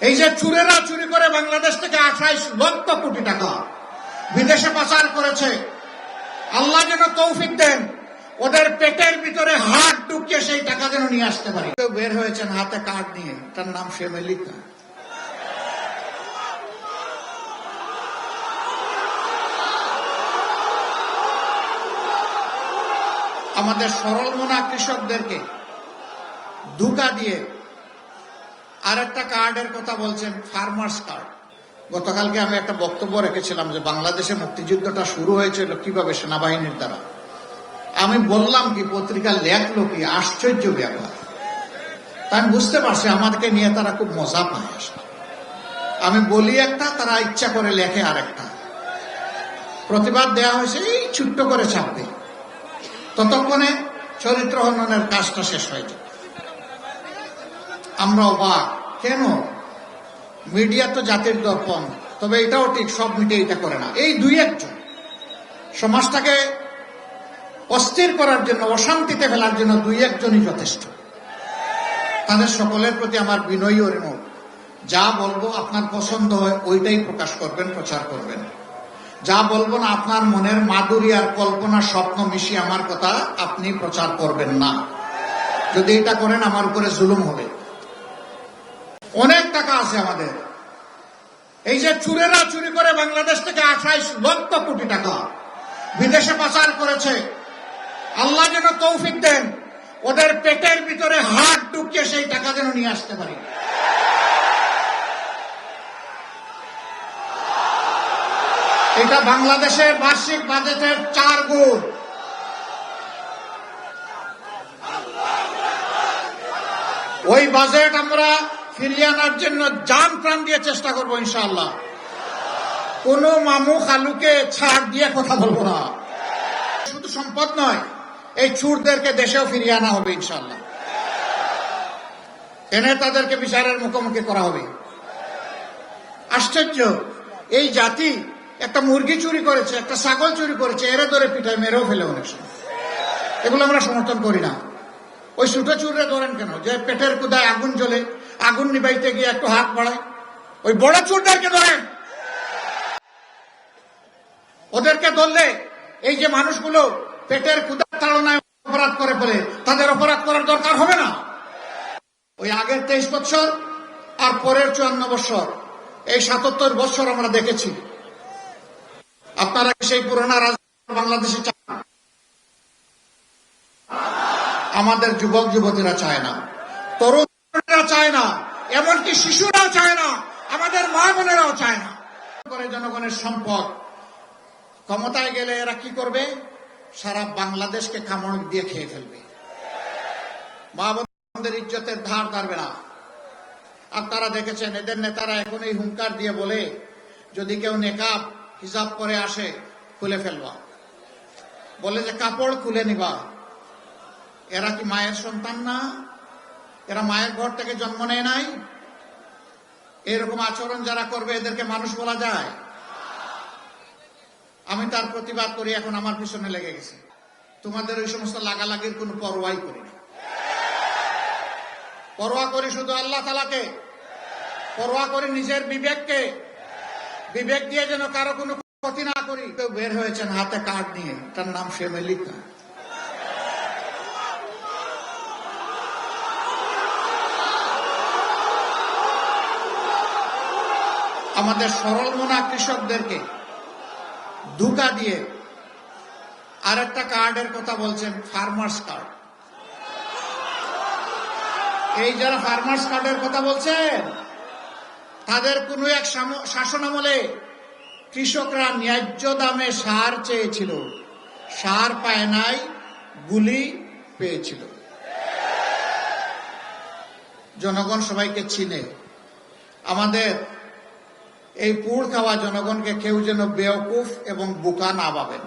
এই যে চুরেরা চুরি করে বাংলাদেশ থেকে 28 লক্ষ কোটি টাকা বিদেশে পাচার করেছে, আল্লাহ যেন তৌফিক দেন ওদের পেটের ভিতরে হাত ঢুকিয়ে সেই টাকা যেন নিয়ে আসতে পারি। কেউ বের হয়েছেন হাতে কার্ড নিয়ে, তার নাম শেমেলিকা। আমাদের সরল মনা কৃষকদেরকে ধোঁকা দিয়ে আরেকটা কার্ডের কথা বলছেন, ফার্মার্স কার্ড। গতকালকে আমি একটা বক্তব্য রেখেছিলাম যে বাংলাদেশে মুক্তিযুদ্ধটা শুরু হয়েছিল কিভাবে, সেনাবাহিনীর দ্বারা। আমি বললাম কি, পত্রিকা লেখলো কি, আশ্চর্য ব্যবহার। তাই আমি বুঝতে পারছি আমাদেরকে নিয়ে তারা খুব মজা পায়। আমি বলি একটা, তারা ইচ্ছা করে লেখে আরেকটা। প্রতিবাদ দেয়া হয়েছে এই ছোট্ট করে ছাপবে, ততক্ষণে চরিত্র হননের কাজটা শেষ হয়ে যায়। আমরা অবাক, কেন? মিডিয়া তো জাতির দর্পণ, তবে এটাও ঠিক সব মিডিয়া এটা করে না। এই দুই একজন সমাজটাকে অস্থির করার জন্য, অশান্তিতে ফেলার জন্য দুই একজনই যথেষ্ট। তাদের সকলের প্রতি আমার বিনয়ী অনুরোধ, যা বলবো আপনার পছন্দ হয় ওইটাই প্রকাশ করবেন, প্রচার করবেন। যা বলবো না, আপনার মনের মাধুরী আর কল্পনা স্বপ্ন মিশিয়ে আমার কথা আপনি প্রচার করবেন না। যদি এটা করেন আমার উপরে জুলুম হবে। অনেক টাকা আছে আমাদের। এই যে চুরেরা চুরি করে বাংলাদেশ থেকে 28 লক্ষ কোটি টাকা বিদেশে পাচার করেছে, আল্লাহ যেন তৌফিক দেন ওদের পেটের ভিতরে হাত ঢুকিয়ে সেই টাকা যেন নিয়ে আসতে পারি। এটা বাংলাদেশের বার্ষিক বাজেটের 4 গুণ। ওই বাজেট আমরা ফিরিয়ে আনার জন্য জান প্রাণ দিয়ে চেষ্টা করবো ইনশাআল্লাহ। কোন মামু খালুকে ছাড় দিয়ে কথা বলবো না। শুধু সম্পদ নয়, এই চুরদেরকে দেশেও ফিরিয়ে আনা হবে ইনশাআল্লাহ। এনে তাদেরকে বিচারের মুখোমুখি করা হবে। আশ্চর্য, এই জাতি একটা মুরগি চুরি করেছে, একটা ছাগল চুরি করেছে, এরে ধরে পিঠায় মেরেও ফেলে অনেক সময়। এগুলো আমরা সমর্থন করি না। ওই ছোটো চুরে ধরেন কেন? যে পেটের কুদায় আগুন জ্বলে, আগুন নিবাইতে গিয়ে একটু হাত বাড়ায়, ওই বড় চুরদেরকে ধরেন। ওদেরকে ধরলে এই যে মানুষগুলো পেটের কুদার তাড়নায় অপরাধ করে ফেলে, তাদের অপরাধ করার দরকার হবে না। ওই আগের 23 বছর আর পরের 54 বছর, এই 77 বছর আমরা দেখেছি। আপনারা সেই পুরোনো রাজনীতি বাংলাদেশে চান? আমাদের যুবক যুবতীরা চায় না, তরুণরা চায় না, এমনকি শিশুরাও চায় না, আমাদের মা বোনেরাও চায় না। করে জনগণের সম্পদ ক্ষমতায় গেলে এরা কি করবে? সারা বাংলাদেশকে কামড় দিয়ে খেয়ে ফেলবে। মা বোনদের ইজ্জতের ধার ধারবে না। আপনারা দেখেছেন এদের নেতারা এখন এই হুঙ্কার দিয়ে বলে, যদি কেউ নেকাব হিজাব করে আসে খুলে ফেলবা, বলে যে কাপড় খুলে নিবা। এরা কি মায়ের সন্তান না? এরা মায়ের ঘর থেকে জন্ম নেয় নাই? এরকম আচরণ যারা করবে এদেরকে মানুষ বলা যায়? আমি তার প্রতিবাদ করি, এখন আমার পিছনে লেগে গেছে। তোমাদের ওই সমস্ত লাগালাগির কোনো পরোয়াই করি না। পরোয়া করি শুধু আল্লাহ তাআলাকে, পরোয়া করি নিজের বিবেককে। বিবেক দিয়ে যেন কারো কোনো ক্ষতি না করি। কেউ বের হয়েছেন হাতে কার্ড নিয়ে, তার নাম শেমেলিকা। আমাদের সরল মনা কৃষকদেরকে ধোঁকা দিয়ে আরেকটা কার্ডের কথা বলছেন, ফার্মার্স কার্ড। এই যারা ফার্মার্স কার্ডের কথা বলছেন, তাদের কোনো এক শাসনামলে কৃষকরা ন্যায্য দামে সার চেয়েছিল, সার পায় নাই, গুলি পেয়েছিল। জনগণ সবাইকে চিনে। আমাদের এই পুড় খাওয়া জনগণকে কেউ যেন বেওকুফ এবং বোকা না ভাবেন।